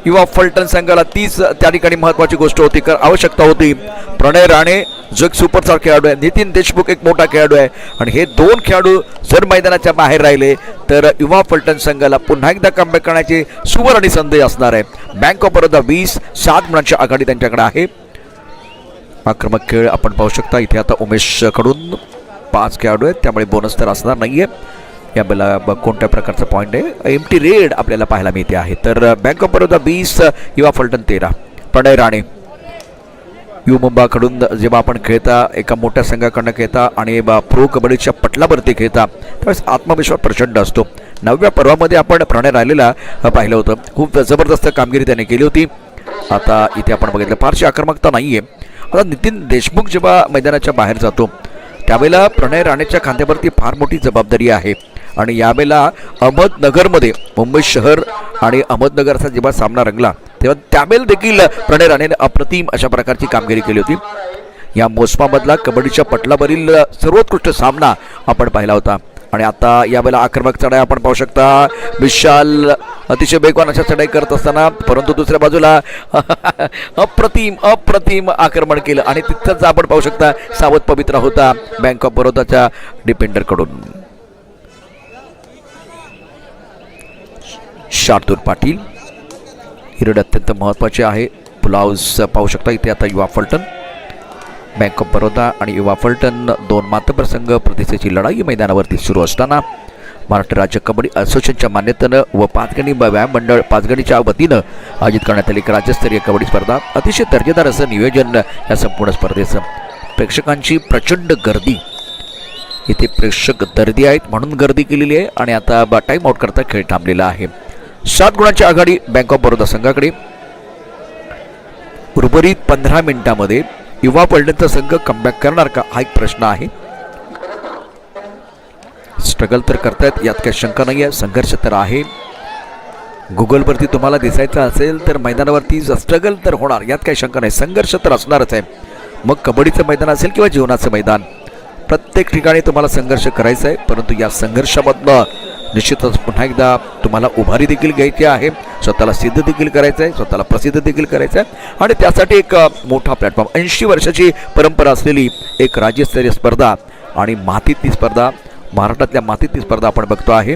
युवा फलटण संघाला तीच त्या ठिकाणी महत्वाची गोष्ट होती, आवश्यकता होती. प्रणय राणे जो एक सुपरस्टार खेळाडू आहे, नितीन देशमुख एक मोठा खेळाडू आहे आणि हे दोन खेळाडू जर मैदानाच्या बाहेर राहिले तर युवा फलटण संघाला पुन्हा एकदा कमबॅक करण्याची सुवर्ण संधी असणार आहे. बँक ऑफ बरोदा 20-7 गुणांची आघाडी त्यांच्याकडे आहे. आक्रमक खेळ आपण पाहू शकता. इथे आता उमेशकडून 5 खेळाडू आहेत त्यामुळे बोनस तर असणार नाहीये. यावेळेला कोणत्या प्रकारचा पॉईंट आहे, एमटी रेड आपल्याला पाहायला मिळते आहे. तर बँक ऑफ बरोदा 20 युवा फलटण 13. प्रणय राणे यू मुंबाकडून जेव्हा आपण खेळता एका मोठ्या संघाकडनं खेळता आणि प्रो कबड्डीच्या पटलावरती खेळता त्यावेळेस आत्मविश्वास प्रचंड असतो. 9व्या पर्वामध्ये आपण प्रणय राहिलेला पाहिलं होतं. खूप जबरदस्त कामगिरी त्याने केली होती. आता इथे आपण बघितलं फारशी आक्रमकता नाही आहे. आता नितीन देशमुख जेव्हा मैदानाच्या बाहेर जातो त्यावेळेला प्रणय राणेच्या खांद्यावरती फार मोठी जबाबदारी आहे. आणि यावेळेला अहमदनगरमध्ये मुंबई शहर आणि अहमदनगरचा जेव्हा सामना रंगला तेव्हा त्यावेळेला देखील प्रणय राणेने अप्रतिम अशा प्रकारची कामगिरी केली होती. या मोसमामधला कबड्डीच्या पटलावरील सर्वोत्कृष्ट सामना आपण पाहिला होता. आणि आता यावेळेला आक्रमक चढाई आपण पाहू शकता. विशाल अतिशय वेगवान अशा चढाई करत असताना परंतु दुसऱ्या बाजूला अप्रतिम आक्रमण केलं आणि तिथंच आपण पाहू शकता सावध पवित्रा होता बँक ऑफ बरोदाच्या डिपेंडरकडून. शार्दुल पाटील हिरड अत्यंत महत्त्वाचे आहे. ब्लाउज पाहू शकता इथे आता युवा फलटण, बँक ऑफ बरोदा आणि युवा फलटण दोन मातबर संघ प्रतिष्ठेची लढाई मैदानावरती सुरू असताना महाराष्ट्र राज्य कबड्डी असोसिएशनच्या मान्यतेनं व पाचगणी व्यायाम मंडळ पाचगणीच्या वतीनं आयोजित करण्यात आली राज्यस्तरीय कबड्डी स्पर्धा. अतिशय दर्जेदार असं नियोजन या संपूर्ण स्पर्धेचं. प्रेक्षकांची प्रचंड गर्दी, इथे प्रेक्षक गर्दी आहेत म्हणून गर्दी केलेली आहे आणि आता टाइम आउट करता खेळ थांबलेला आहे. 7 गुणांची आघाडी बँक ऑफ बरोदा संघाकडे. उर्वरित 15 मिनिटांमध्ये युवा पलटणचा संघ कमबॅक करणार का, हा एक प्रश्न आहे. स्ट्रगल तर करतायत, यात काही शंका नाही आहे. संघर्ष तर आहे. गुगलवरती तुम्हाला दिसायचं असेल तर मैदानावरती स्ट्रगल तर होणार, यात काही शंका नाही. संघर्ष तर असणारच आहे. मग कबड्डीचं मैदान असेल किंवा जीवनाचं मैदान, प्रत्येक ठिकाणी तुम्हाला संघर्ष करायचा आहे. परंतु या संघर्षामधनं निश्चितच पुन्हा एकदा तुम्हाला उभारी देखील घ्यायची आहे. स्वतःला सिद्ध देखील करायचं आहे, स्वतःला प्रसिद्ध देखील करायचं आहे. आणि त्यासाठी एक मोठा प्लॅटफॉर्म, 80 वर्षाची परंपरा असलेली एक राज्यस्तरीय स्पर्धा आणि मातीतली स्पर्धा, महाराष्ट्रातल्या मातीतली स्पर्धा आपण बघतो आहे.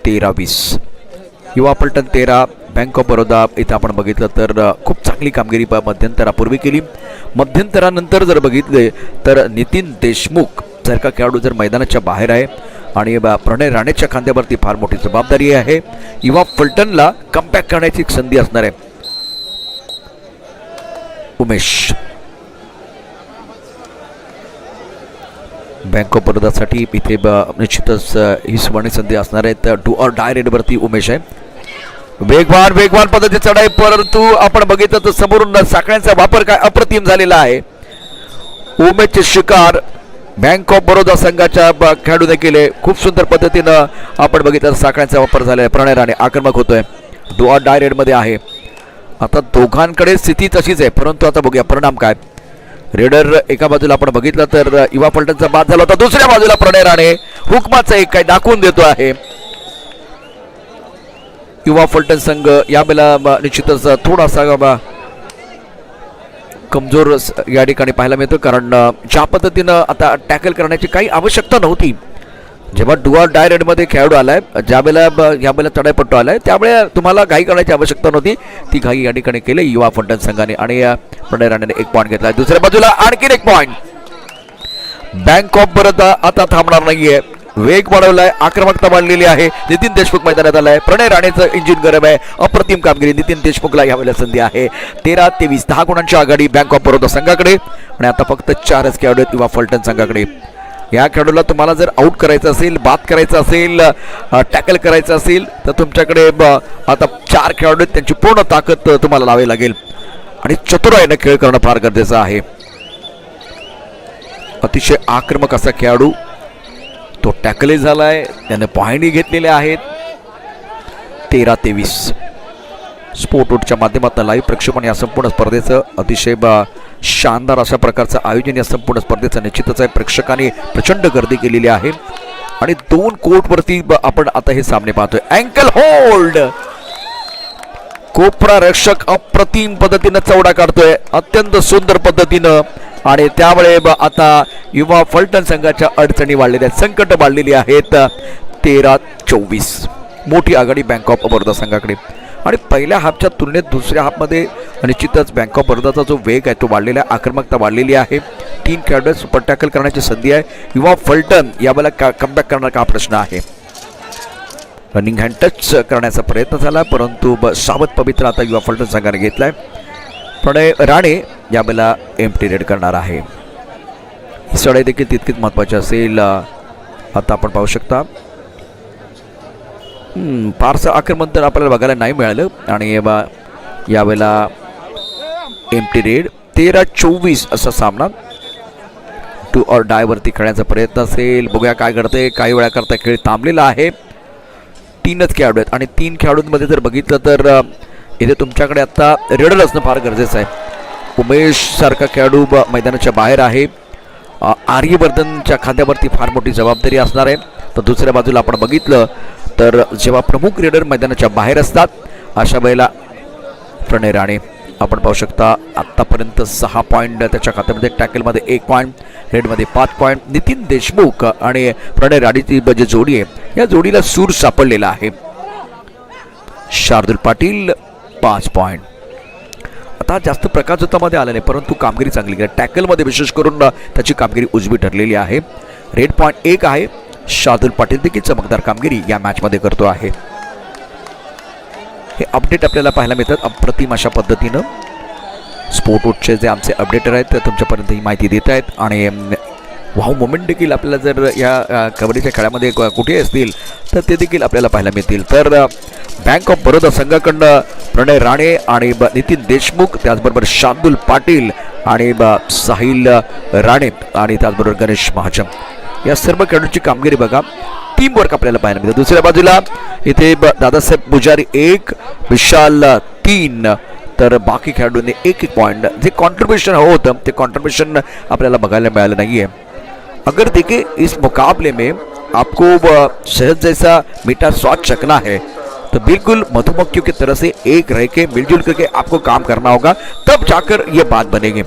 13-20 युवा पलटण 13, बँक ऑफ बरोदा इथं आपण बघितलं तर खूप चांगली कामगिरी मध्यंतरापूर्वी केली. मध्यंतरानंतर जर बघितले तर नितीन देशमुख सारखा खेळाडू जर मैदानाच्या बाहेर आहे आणि प्रणय राणेच्या खांद्यावरती फार मोठी जबाबदारी आहे. युवा पलटणला कमबॅक करण्याची एक संधी असणार आहे. उमेश बँक ऑफ बरोदासाठी इथे निश्चितच ही सुवर्ण संधी असणार आहे. तर डू ऑर डाय रेडवरती उमेश आहे. वेगवान पद्धतीची चढाई, परंतु आपण बघितलं तर समोरून साखळ्यांचा वापर काय अप्रतिम झालेला आहे. उमेशचे शिकार बँक ऑफ बरोदा संघाच्या खेळाडूने केले. खूप सुंदर पद्धतीनं आपण बघितलं साखळ्यांचा वापर झाला आहे. प्रणय राणे आक्रमक होतोय, डू ऑर डाय रेडमध्ये आहे. आता दोघांकडे स्थिती तशीच आहे, परंतु आता बघूया परिणाम काय. रेडर एका बाजूला आपण बघितलं तर युवा पलटणचा बाद झाला होता, दुसऱ्या बाजूला प्रणय राणे हुकमाचा एक काय दाखवून देतो आहे. युवा पलटण संघ यावेळेला निश्चितच थोडासा कमजोर या ठिकाणी पाहायला मिळतो, कारण ज्या पद्धतीनं आता टॅकल करण्याची काही आवश्यकता नव्हती. जेव्हा डू ऑर डाय रेडमध्ये खेळाडू आलाय, यावेळेला चढाईपट्टू आलाय, त्यामुळे तुम्हाला घाई करण्याची आवश्यकता नव्हती. ती घाई या ठिकाणी केली युवा पलटण संघाने आणि प्रणय राणेने 1 पॉईंट घेतला. दुसऱ्या बाजूला आणखीन 1 पॉईंट. बँक ऑफ बरोदा आता थांबणार नाहीये, वेग वाढवलाय, आक्रमकता वाढलेली आहे. नितीन देशमुख मैदानात आलाय. प्रणय राणेचं इंजिन गरम आहे, अप्रतिम कामगिरी. नितीन देशमुखला यावेळेला संधी आहे. 13-23 10 गुणांची आघाडी बँक ऑफ बरोदा संघाकडे आणि आता फक्त 4च खेळाडू आहेत युवा पलटण संघाकडे. या खेळाडूला तुम्हाला जर आउट करायचं असेल, बाद करायचं असेल, टॅकल करायचं असेल तर तुमच्याकडे आता 4 खेळाडू आहेत, त्यांची पूर्ण ताकद तुम्हाला लावावी लागेल आणि चतुराईने खेळ करणं फार गरजेचं आहे. अतिशय आक्रमक असा खेळाडू, तो टॅकलही झालाय, त्याने पॉईंटही घेतलेले आहेत. 13-23 स्पोर्टवूडच्या माध्यमातून लाईव्ह प्रक्षेपण या संपूर्ण स्पर्धेचं अतिशय शानदार अशा प्रकारचं आयोजन या संपूर्ण स्पर्धेचं निश्चितच आहे. प्रेक्षकांनी प्रचंड गर्दी केलेली आहे आणि 2 कोर्टवरती आपण आता हे सामने पाहतोय. अँकल होल्ड, कोपरा रक्षक अप्रतिम पद्धतीनं चौडा काढतोय, अत्यंत सुंदर पद्धतीनं. आणि त्यामुळे आता युवा पलटण संघाच्या अडचणी वाढलेल्या आहेत, संकट वाढलेली आहेत. 13-24 मोठी आघाडी बँक ऑफ बरोदा संघाकडे. आणि पहिल्या हाफच्या तुलनेत दुसऱ्या हाफमध्ये निश्चितच बँक ऑफ बरोदाचा जो वेग आहे तो वाढलेला आहे, आक्रमकता वाढलेली आहे. 3 खेळाडू सुपर टॅकल करण्याची संधी आहे. युवा पलटण यावेळेला कमबॅक करणार का हा प्रश्न आहे. रनिंग हँड टच करण्याचा प्रयत्न झाला, परंतु सावध पवित्र आता युवा पलटण संघाने घेतलाय. प्रणय राणे यावेळेला एम्प्टी रेड करणार आहे. ही चढाई देखील तितकीच महत्त्वाची असेल. आता आपण पाहू शकता फारसं आक्रमण तर आपल्याला बघायला नाही मिळालं आणि यावेळेला एम्प्टी रेड. 13-24 असा सामना टू ऑर डायवरती खेळण्याचा प्रयत्न असेल. बघूया काय घडते. काही वेळा करता खेळ थांबलेला आहे. 3च खेळाडू आहेत आणि 3 खेळाडूंमध्ये जर बघितलं तर इथे तुमच्याकडे आता रेडर असणं फार गरजेचं आहे. उमेश सारखा खेळाडू मैदानाच्या बाहेर आहे. आर्यवर्धनच्या खांद्यावरती फार मोठी जबाबदारी असणार आहे. तर दुसऱ्या बाजूला आपण बघितलं तर जेव्हा प्रमुख रेडर मैदानाच्या बाहेर असतात अशा वेळेला प्रणय राणे आपण पाहू शकता आत्तापर्यंत 6 पॉईंट त्याच्या खात्यामध्ये. टॅकलमध्ये 1 पॉईंट, रेडमध्ये 5 पॉईंट. नितीन देशमुख आणि प्रणय राणेची जी जोडी आहे या जोडीला सूर सापडलेला आहे. शार्दुल पाटील 5 पॉईंट. आता जास्त प्रकाशोत्तामध्ये आला नाही, परंतु कामगिरी चांगली केली. टॅकलमध्ये विशेष करून त्याची कामगिरी उजवी ठरलेली आहे. रेड पॉईंट 1 आहे. शार्दुल पाटील देखील चमकदार कामगिरी या मॅचमध्ये करतो आहे. हे अपडेट आपल्याला पाहायला मिळतात अप्रतिम अशा पद्धतीनं. स्पोर्टवूडचे जे आमचे अपडेटर आहेत ते तुमच्यापर्यंत ही माहिती देत आहेत आणि वाव मोमेंट देखील आपल्याला जर या कबड्डीच्या खेळामध्ये कुठे असतील तर ते देखील आपल्याला पाहायला मिळतील. तर बँक ऑफ बरोदा संघाकडनं प्रणय राणे आणि नितीन देशमुख, त्याचबरोबर शार्दूल पाटील आणि साहिल राणे आणि त्याचबरोबर गणेश महाजन, या सर्व खेळाडूंची कामगिरी बघा, टीम वर्क आपल्याला पाहायला मिळतं. दुसऱ्या बाजूला इथे दादासाहेब पुजारी 1, विशाल 3, तर बाकी खेळाडूंनी 1-1 पॉइंट. जे कॉन्ट्रीब्यूशन होतं ते कॉन्ट्रीब्यूशन आपल्याला बघायला मिळालं नहीं है. अगर देखिए इस मुकाबले में आपको शहद जैसा मीठा स्वाद चखना है तो बिल्कुल मधुमक्खियों की तरह से एक रह के मिलजुल करके आपको काम करना होगा, तब जाकर ये बात बनेगी.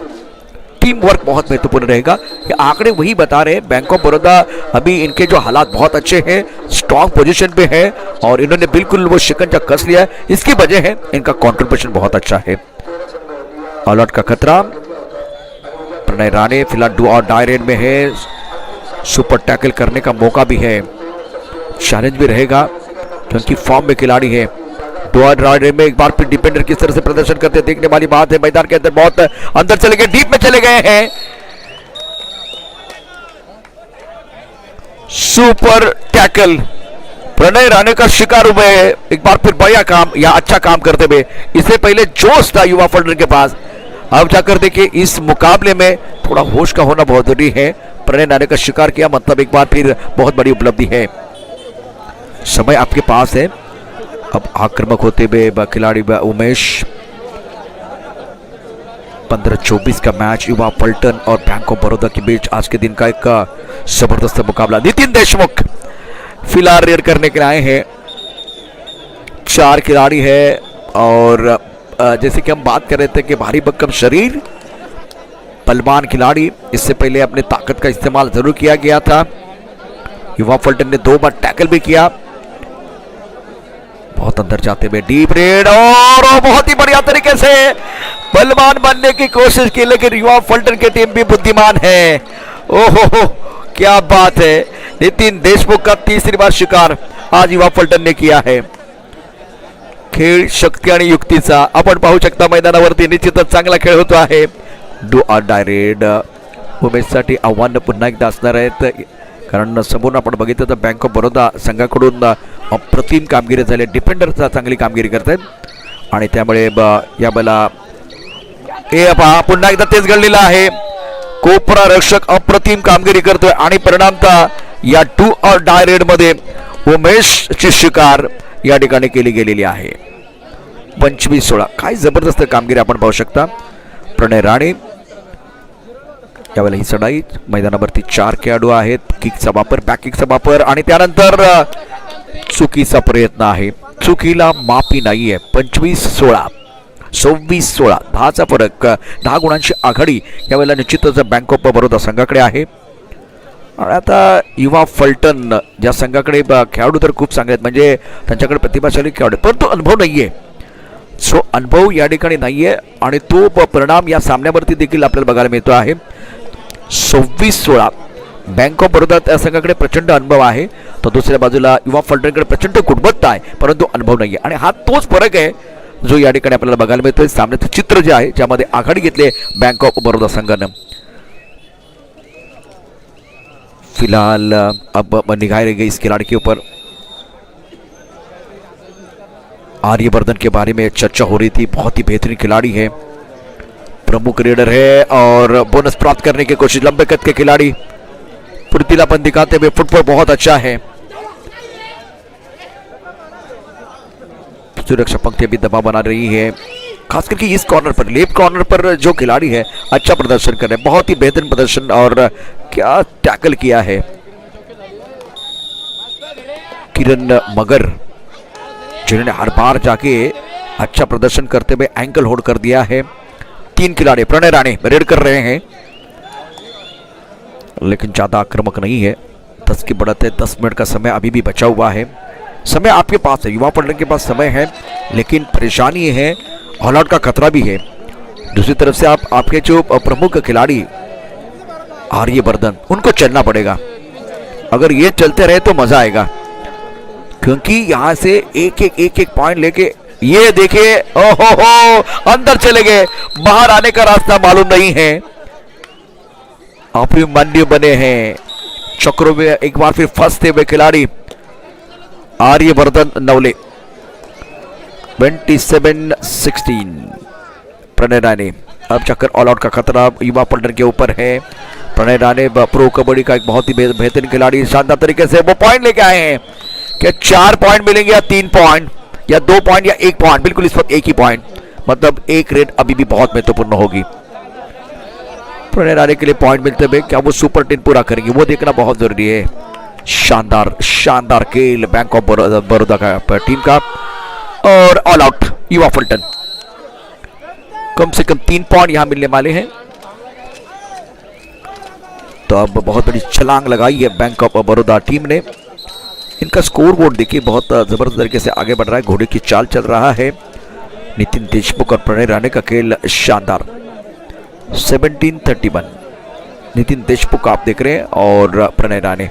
टीम वर्क बहुत महत्वपूर्ण रहेगा. ये आंकड़े वही बता रहे हैं. बैंक ऑफ बड़ौदा अभी इनके जो हालात बहुत अच्छे हैं, स्ट्रॉन्ग पोजीशन पे है और इन्होंने बिल्कुल वो शिकंजा कस लिया है. इसकी वजह है इनका कंट्रीब्यूशन बहुत अच्छा है. ऑल आउट का खतरा, प्रणय राणे फिलहाल डू और डाई रेड में है. सुपर टैकल करने का मौका भी है, चैलेंज भी रहेगा क्योंकि फॉर्म में खिलाड़ी है. डॉट में एक बार फिर डिफेंडर किस तरह से प्रदर्शन करते हैं देखने वाली बात है. मैदान के अंदर बहुत अंदर चले गए, डीप में चले गए हैं. सुपर टैकल, प्रणय राणे का शिकार हुए. एक बार फिर बढ़िया काम या अच्छा काम करते हुए. इससे पहले जोश था युवा फल्टर के पास. अब जाकर देखिए इस मुकाबले में थोड़ा होश का होना बहुत जरूरी है. प्रणय राणे का शिकार किया मतलब एक बार फिर बहुत बड़ी उपलब्धि है. समय आपके पास है. अब आक्रामक होते हुए खिलाड़ी उमेश. 15-24 का मैच युवा पलटन और बैंक ऑफ बड़ौदा के बीच आज के दिन का एक जबरदस्त मुकाबला. नितिन देशमुख फिलहाल रेड करने के लिए आए हैं. 4 खिलाड़ी है और जैसे कि हम बात कर रहे थे कि भारी भरकम शरीर, बलवान खिलाड़ी. इससे पहले अपने ताकत का इस्तेमाल जरूर किया गया था. युवा पलटन ने 2 बार टैकल भी किया. बहुत अंदर जाते हुए डीप रेड और बहुत ही बढ़िया तरीके से बलवान बनने की कोशिश की, लेकिन युवा फल्टन की टीम भी बुद्धिमान है. ओहो क्या बात है. नितिन देशमुख का तीसरी बार शिकार आज युवा फल्टन ने किया है. खेळ शक्ती आणि युक्तीचा आपण पाहू शकता. मैदानावरती निश्चितच चांगला खेळ होतो आहे. डू ऑर डाय रेड उमेशसाठी आव्हान पुन्हा एकदा असणार आहेत, कारण समोर आपण बघितलं तर बँक ऑफ बरोदा संघाकडून अप्रतिम कामगिरी झाली. डिफेंडरचा चांगली कामगिरी करतात आणि त्यामुळे या बला पुन्हा एकदा तेच घडलेलं आहे. कोपरा रक्षक अप्रतिम कामगिरी करतोय आणि परिणामतः या डू और डाय रेड मध्ये उमेशची शिकार या ठिकाणी केली गेलेली आहे. 25-16 काय जबरदस्त कामगिरी आपण पाहू शकता. प्रणय राणे यावेळेला ही चढाई. मैदानावरती 4 खेळाडू आहेत. किकचा वापर, बॅक किकचा वापर आणि त्यानंतर चुकीचा प्रयत्न आहे. चुकीला माफी नाहीये. 25-16 26-16 10चा फरक, 10 गुणांची आघाडी यावेळेला निश्चितच बँक ऑफ बरोदा संघाकडे आहे. आणि आता युवा फल्टन ज्या संघाकडे खेळाडू तर खूप चांगले आहेत, म्हणजे त्यांच्याकडे प्रतिभाशाली खेळाडू, परंतु अनुभव नाहीये. सो अनुभव या ठिकाणी नाहीये आणि तो परिणाम या सामन्यावरती देखील आपल्याला बघायला मिळतो आहे. 26-16 बँक ऑफ बरोदा त्या संघाकडे प्रचंड अनुभव आहे, तर दुसऱ्या बाजूला युवा फल्टनकडे प्रचंड गुणवत्ता आहे परंतु अनुभव नाहीये. आणि हा तोच फरक आहे जो या ठिकाणी आपल्याला बघायला मिळतोय. सामन्याचं चित्र जे आहे ज्यामध्ये आघाडी घेतली बँक ऑफ बरोदा संघानं. फिलहाल अब निगाह रह गई इस खिलाड़ी के ऊपर. आर्यवर्धन के बारे में चर्चा हो रही थी. बहुत ही बेहतरीन खिलाड़ी है, प्रमुख रेडर है और बोनस प्राप्त करने की कोशिश. लंबे कद के खिलाड़ी फुर्तीलापन दिखाते हुए, फुटबॉल बहुत अच्छा है. सुरक्षा पंक्ति भी दबाव बना रही है, खास करके इस कॉर्नर पर, लेफ्ट कॉर्नर पर जो खिलाड़ी है अच्छा प्रदर्शन कर रहे हैं. बहुत ही बेहतरीन प्रदर्शन और क्या टैकल किया है किरण मगर, जिन्होंने हर बार जाके अच्छा प्रदर्शन करते हुए एंकल होल्ड कर दिया है. 3 खिलाड़ी प्रणय राणे रेड कर रहे हैं लेकिन ज्यादा आक्रामक नहीं है. 10 की बढ़त है. 10 मिनट का समय अभी भी बचा हुआ है. समय आपके पास है, युवा पलटन के पास समय है, लेकिन परेशानी है ऑल आउट का खतरा भी है. दूसरी तरफ से आपके जो प्रमुख खिलाड़ी आर्यवर्धन, उनको चलना पड़ेगा. अगर ये चलते रहे तो मजा आएगा, क्योंकि यहां से एक पॉइंट लेके ये देखिए, ओहो अंदर चले गए. बाहर आने का रास्ता मालूम नहीं है. अभिमन्यु बने हैं। चक्रों में एक बार फिर फंसते हुए खिलाड़ी आर्यवर्धन नवले। 27-16 प्रणय राणे। अब चक्कर ऑल आउट का खतरा युवा पलटन के ऊपर है। प्रणय राणे प्रो कबड्डी का एक बहुत ही बेहतरीन खिलाड़ी, शानदार तरीके से वो पॉइंट लेके आए हैं। क्या 4 पॉइंट मिलेंगे या 3 पॉइंट या 2 पॉइंट या 1 पॉइंट? बिल्कुल इस वक्त 1 ही पॉइंट, मतलब एक रेट अभी भी बहुत महत्वपूर्ण होगी प्रणय राणे के लिए। पॉइंट मिलते हुए क्या वो सुपर 10 पूरा करेंगे, वो देखना बहुत जरूरी है। शानदार शानदार खेल बैंक ऑफ बड़ौदा का टीम का। और ऑल आउट युवा पलटन। कम से कम 3 पॉइंट यहां मिलने वाले हैं। तो अब बहुत बड़ी छलांग लगाई है बैंक ऑफ बड़ौदा टीम ने। इनका स्कोर बोर्ड देखिए, बहुत जबरदस्त तरीके से आगे बढ़ रहा है, घोड़े की चाल चल रहा है। नितिन देशमुख और प्रणय राणे का खेल शानदार। 17-31 नितिन देशमुख आप देख रहे हैं और प्रणय राणे।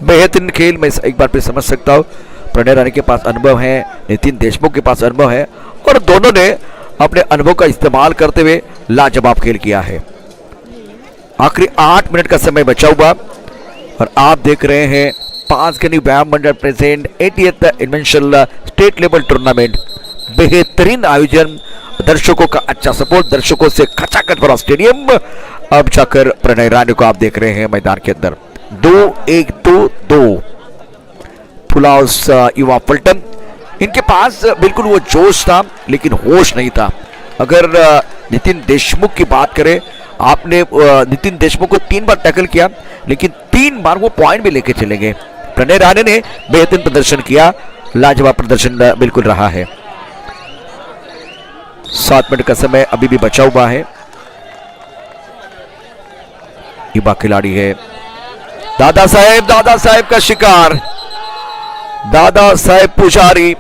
बेहतरीन खेल मैं एक बार फिर समझ सकता हूं। प्रणय राणे के पास अनुभव है, नितिन देशमुख के पास अनुभव है और दोनों ने अपने अनुभव का इस्तेमाल करते हुए लाजवाब खेल किया है। आखिरी 8 मिनट का समय बचा हुआ और आप देख रहे हैं Panchgani Vyayam Mandal present 80th invitational state level tournament. बेहतरीन आयोजन, दर्शकों का अच्छा सपोर्ट, दर्शकों से खचाखच भरा स्टेडियम। अब जाकर प्रणय राणे को आप देख रहे हैं मैदान के अंदर। 2-1-2-2 फुलाउस युवा पलटन। इनके पास बिल्कुल वो जोश था लेकिन होश नहीं था। अगर नितिन देशमुख की बात करें, आपने नितिन देशमुख को 3 बार टैकल किया लेकिन 3 बार वो पॉइंट भी लेके चले गए। प्रणय राणे ने बेहतरीन प्रदर्शन किया, लाजवाब प्रदर्शन बिल्कुल रहा है। 7 मिनट का समय अभी भी बचा हुआ है। युवा खिलाड़ी है दादा साहेब का शिकार, दादा साहेब पुजारी।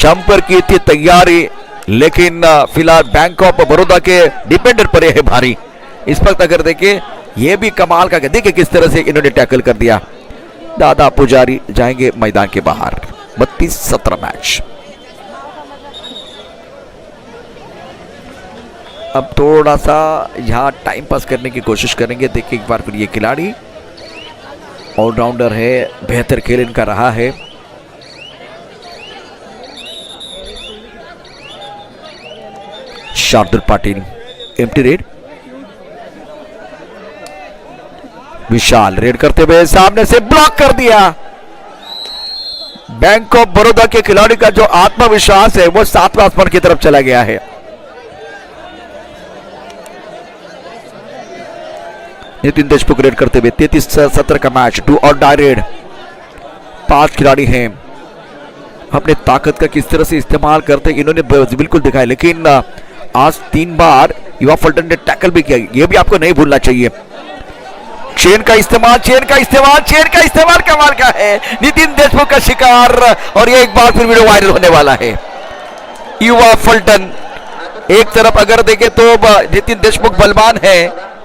जंपर की थी तैयारी लेकिन फिलहाल बैंक ऑफ बड़ौदा के डिपेंडर पर है भारी। इस वक्त अगर देखें ये भी कमाल का, देखिए किस तरह से इन्होंने टैकल कर दिया। दादा पुजारी जाएंगे मैदान के बाहर। 32-17 मैच। अब थोड़ा सा यहां टाइम पास करने की कोशिश करेंगे। देखिए एक बार फिर ये खिलाड़ी ऑलराउंडर है, बेहतर खेल इनका रहा है। Shardul Patil empty raid. Vishal raid करते हुए सामने से ब्लॉक कर दिया। बैंक ऑफ बड़ौदा के खिलाड़ी का जो आत्मविश्वास है वो 7वें आसमान की तरफ चला गया है। नितिन देशमुख रेड करते हुए 33-17 का मैच। 2 और डाई रेड। 5 खिलाड़ी हैं। अपने ताकत का किस तरह से इस्तेमाल करते इन्होंने बिल्कुल दिखाया, लेकिन आज 3 बार युवा पलटन ने टैकल भी किया। ये भी आपको नहीं भूलना चाहिए। चेन का इस्तेमाल कमाल का है। नितिन देशमुख का शिकार और ये एक बार फिर वीडियो वायरल होने वाला है। युवा पलटन एक तरफ अगर देखें तो नितिन देशमुख बलवान है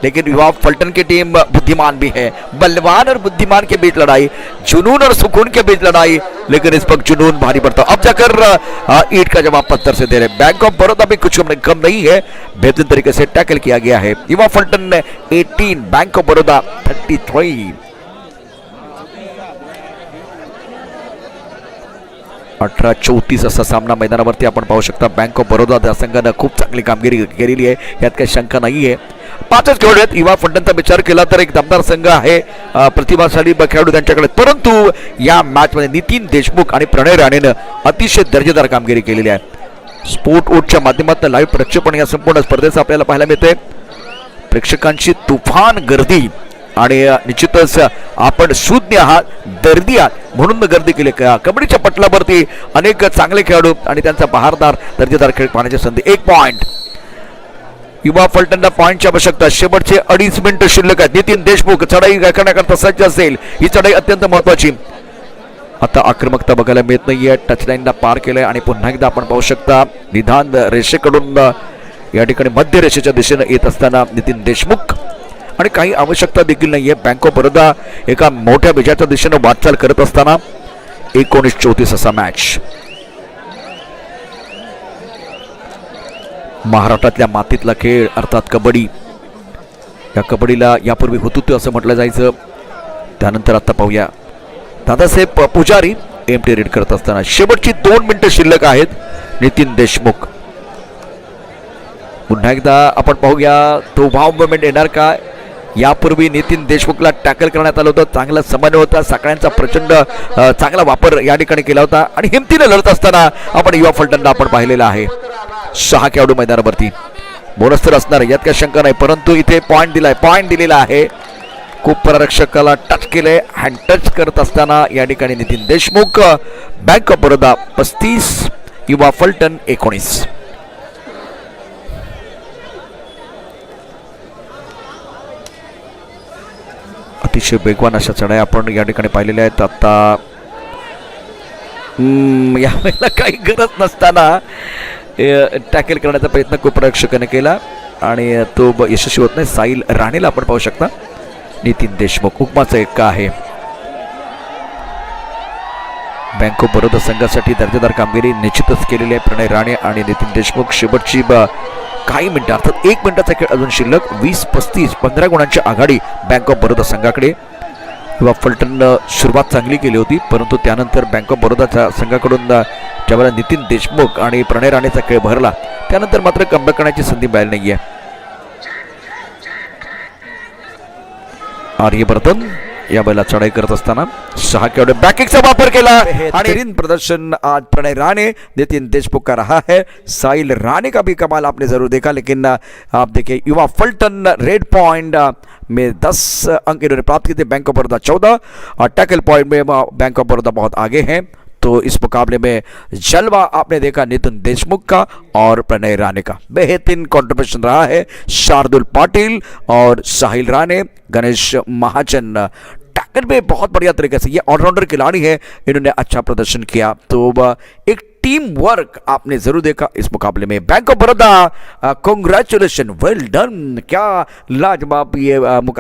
लेकिन युवा पलटन की टीम बुद्धिमान भी है। बलवान और बुद्धिमान के बीच लड़ाई, जुनून और सुकून के बीच लड़ाई, लेकिन इस वक्त जुनून भारी पड़ता। अब जाकर ईंट का जवाब पत्थर से दे रहे। बैंक ऑफ बड़ौदा भी कुछ कम नहीं है, बेहतरीन तरीके से टैकल किया गया है। युवा पलटन ने 18, बैंक ऑफ बड़ौदा 33। 18-34 असा सामना मैदानावरती आपण पाहू शकता। बैंक ऑफ बड़ौदा संघाने खूप चांगली कामगिरी केलेली आहे, यात काही शंका नाही आहे। 5च खेळाडू आहेत। युवा पलटनचा विचार केला तर एक दमदार संघ आहे, प्रतिभाशाली खेळाडू त्यांच्याकडे, परंतु या मॅच मध्ये नितिन देशमुख आणि प्रणय राणेने अतिशय दर्जेदार कामगिरी केलेली आहे। स्पोर्ट ओटच्या माध्यमातून लाईव्ह प्रक्षेपण या संपूर्ण स्पर्धेचं आपल्याला पाहायला मिळते। प्रेक्षकांची तुफान गर्दी आणि निश्चितच आपण शून्य आहात, दर्दी आहात म्हणून गर्दी केली। कबड्डीच्या पटलावरती अनेक चांगले खेळाडू आणि त्यांचा बहारदार दर्जेदार खेळ पाहण्याची संधी। 1 पॉइंट युवा पलटनला पॉइंटची आवश्यकता। शेवटचे 2.5 मिनिट शिल्लक आहेत। नितिन देशमुख चढाई करण्याकरता सज्ज असेल। ही चढाई अत्यंत महत्वाची। आता आक्रमकता बघायला मिळत नाहीये। टचलाईनला पार केलंय आणि पुन्हा एकदा आपण पाहू शकता निधान रेषेकडून या ठिकाणी मध्य रेषेच्या दिशेने येत असताना नितिन देशमुख, आणि काही आवश्यकता देखील नाहीये। बैंक ऑफ बड़ौदा एका मोठ्या विजयाच्या दिशेने वाटचाल करत असताना 19-34 असा मॅच। महाराष्ट्रातल्या मातीतला खेळ अर्थात कबड्डी या कबड्डीला यापूर्वी होतं असं म्हटलं जायचं. त्यानंतर आता पाहूया दादासाहेब पुजारी एमटी रीड करत असताना शेवटची 2 मिनिटं शिल्लक आहेत. नितीन देशमुख पुन्हा एकदा आपण पाहूया तो वाव मोमेंट येणार का. यापूर्वी नितीन देशमुखला टॅकल करण्यात आलं होतं. चांगला समन्वय होता. सगळ्यांचा प्रचंड चांगला वापर या ठिकाणी केला होता आणि हिमतीने लढत असताना आपण युवा फलटणला आपण पाहिलेला आहे. 6 खेळाडू मैदानावरती. बोनस तर असणार यात काही शंका नाही, परंतु इथे पॉईंट दिलेला आहे. खूप प्ररक्षकाला टच केले. हँड टच करत असताना या ठिकाणी नितीन देशमुख. बँक ऑफ बरोदा 35 युवा फलटण 19. अतिशय वेगवान अशा चढाया आपण या ठिकाणी पाहिलेल्या आहेत. आता यावेळेला काही गरज नसताना टॅकल करण्याचा प्रयत्न खूप प्रेक्षकाने केला आणि तो यशस्वी होत नाही. साहिल राणेला आपण पाहू शकता. नितीन देशमुख हुकमाचा एक्का आहे. बँक ऑफ बरोदा संघासाठी दर्जेदार कामगिरी निश्चितच केलेली आहे प्रणय राणे आणि नितीन देशमुख. शेवटची काही मिनिटं अर्थात 1 मिनिटाचा खेळ अजून शिल्लक. 20-35 15 गुणांची आघाडी बँक ऑफ बरोदा संघाकडे. युवा फलटणनं सुरुवात चांगली केली होती, परंतु त्यानंतर बँक ऑफ बरोदाच्या संघाकडून ज्यावेळेला नितीन देशमुख आणि प्रणय राणेचा खेळ भरला त्यानंतर मात्र कमबॅक करण्याची संधी मिळाली नाहीये. आर्यवर्धन या बैला चढाई करत असताना 6 खेळाडू बॅकिंगचा वापर केला आणि प्रदर्शन आज प्रणय राणे नितिन देशमुख का रहा है. साहिल राणे का भी कमाल आपने जरूर देखा, लेकिन आप देखिए युवा फलटन रेड पॉइंट में 10 अंक इन्होंने प्राप्त किए थे. बैंक ऑफ बड़ौदा 14 और टैकल पॉइंट में बैंक ऑफ बड़ौदा बहुत आगे हैं. तो इस मुकाबले में जलवा आपने देखा नितिन देशमुख का और प्रणय राणे का. बेहतरीन कॉन्ट्रीब्यूशन रहा है शार्दुल पाटिल और साहिल राणे. गणेश महाजन टैकल में बहुत बढ़िया तरीके से, ये ऑलराउंडर खिलाड़ी है, इन्होंने अच्छा प्रदर्शन किया. तो एक टीम वर्क आपने जरूर देखा इस मुकाबले में. Bank of Baroda congratulation, well done. क्या लाजवाब ये मुकाबला.